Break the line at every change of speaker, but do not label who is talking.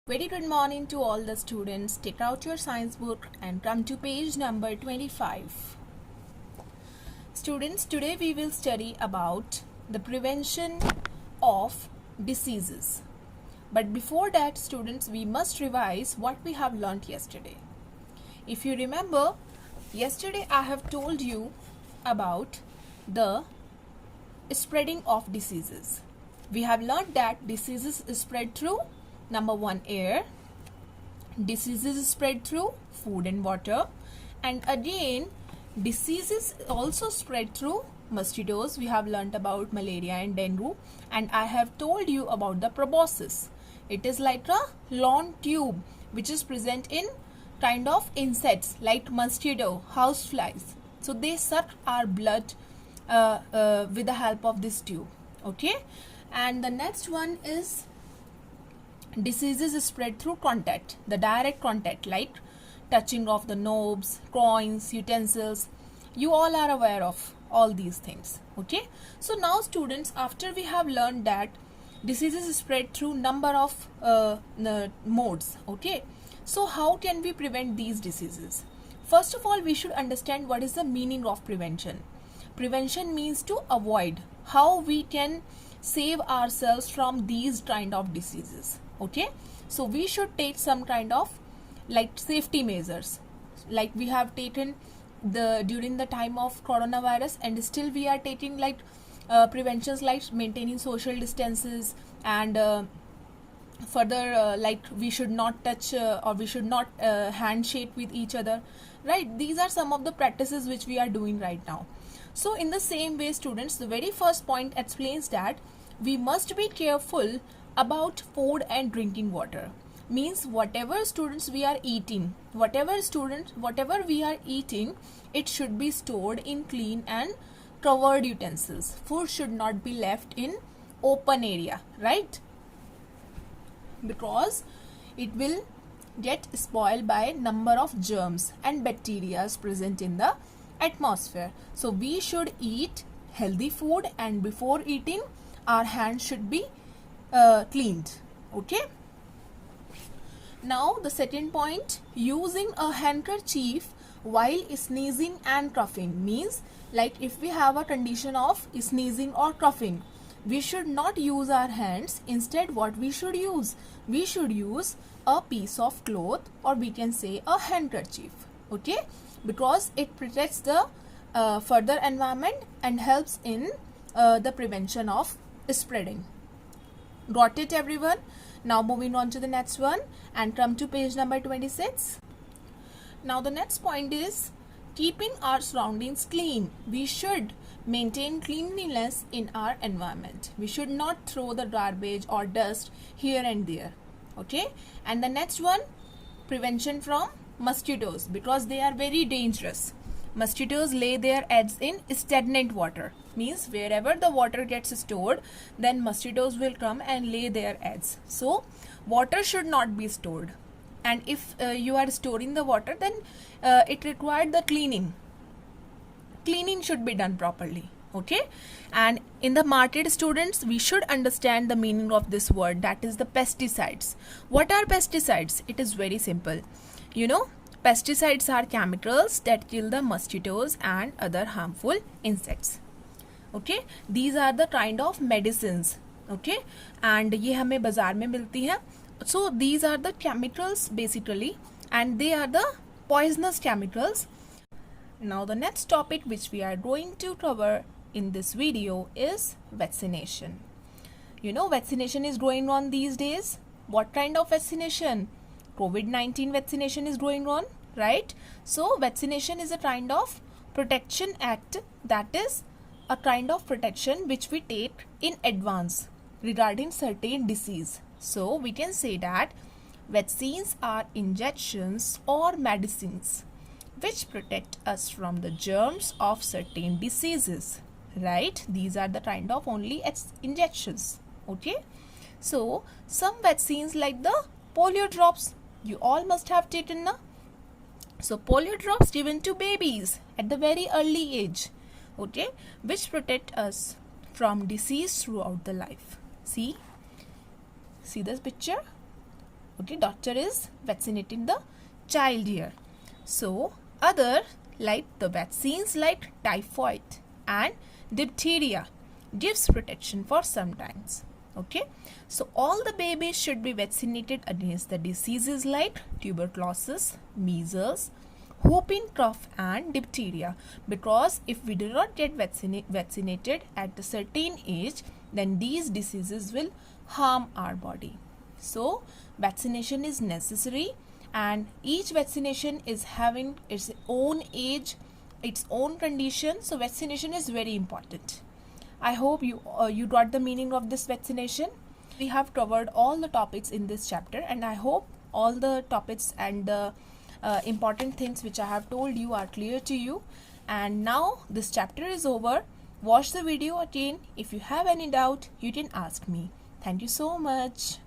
Very good morning to all the students. Take out your science book and come to page number 25. Students, today we will study about the prevention of diseases. But before that, students, we must revise what we have learnt yesterday. If you remember, yesterday I have told you about the spreading of diseases. We have learnt that diseases spread through number 1, air. Diseases spread through food and water. And again, diseases also spread through mosquitoes. We have learnt about malaria and dengue. And I have told you about the proboscis. It is like a long tube which is present in kind of insects like mosquito, houseflies. So they suck our blood with the help of this tube. Okay. And the next one is diseases spread through contact, the direct contact like touching of the knobs, coins, utensils. You all are aware of all these things. Okay. So now students, after we have learned that diseases spread through number of modes. Okay. So how can we prevent these diseases? First of all, we should understand what is the meaning of prevention. Prevention means to avoid. How we can save ourselves from these kind of diseases. Okay, so we should take some kind of like safety measures like we have taken during the time of coronavirus, and still we are taking like preventions like maintaining social distances and further like we should not touch or we should not handshake with each other, right? These are some of the practices which we are doing right now. So in the same way, students, the very first point explains that we must be careful about food and drinking water. Means whatever students we are eating, whatever we are eating, it should be stored in clean and covered utensils. Food should not be left in open area, right? Because it will get spoiled by number of germs and bacteria present in the atmosphere. So we should eat healthy food, and before eating our hands should be cleaned. Okay. Now the second point, using a handkerchief while sneezing and coughing. Means like if we have a condition of sneezing or coughing, we should not use our hands. Instead, what we should use? We should use a piece of cloth, or we can say a handkerchief. Okay, because it protects the further environment and helps in the prevention of spreading. Got it, everyone? Now moving on to the next one and come to page number 26. Now the next point is keeping our surroundings clean. We should maintain cleanliness in our environment. We should not throw the garbage or dust here and there. Okay. And the next one, prevention from mosquitoes, because they are very dangerous. Mosquitoes lay their eggs in stagnant water. Means wherever the water gets stored, then mosquitoes will come and lay their eggs. So water should not be stored, and if you are storing the water, then it required the cleaning should be done properly. Okay. And in the market, students, we should understand the meaning of this word, that is the pesticides. What are pesticides? It is very simple. You know, pesticides are chemicals that kill the mosquitoes and other harmful insects. Okay, these are the kind of medicines. Okay, and ये हमें बाजार में मिलती हैं. So these are the chemicals basically, and they are the poisonous chemicals. Now the next topic which we are going to cover in this video is vaccination. You know, vaccination is going on these days. What kind of vaccination? COVID-19 vaccination is going on, right? So vaccination is a kind of protection act, that is a kind of protection which we take in advance regarding certain disease. So we can say that vaccines are injections or medicines which protect us from the germs of certain diseases, right? These are the kind of only injections. Okay. So some vaccines like the polio drops, you all must have taken na? So polio drops given to babies at the very early age. Okay, which protect us from disease throughout the life. See this picture? Okay, doctor is vaccinating the child here. So other like the vaccines like typhoid and diphtheria gives protection for some times. Okay, so all the babies should be vaccinated against the diseases like tuberculosis, measles, whooping cough and diphtheria, because if we do not get vaccinated at a certain age, then these diseases will harm our body. So vaccination is necessary, and each vaccination is having its own age, its own condition. So vaccination is very important. I hope you got the meaning of this vaccination. We have covered all the topics in this chapter, and I hope all the topics and the important things which I have told you are clear to you. And now this chapter is over. Watch the video again. If you have any doubt, you can ask me. Thank you so much.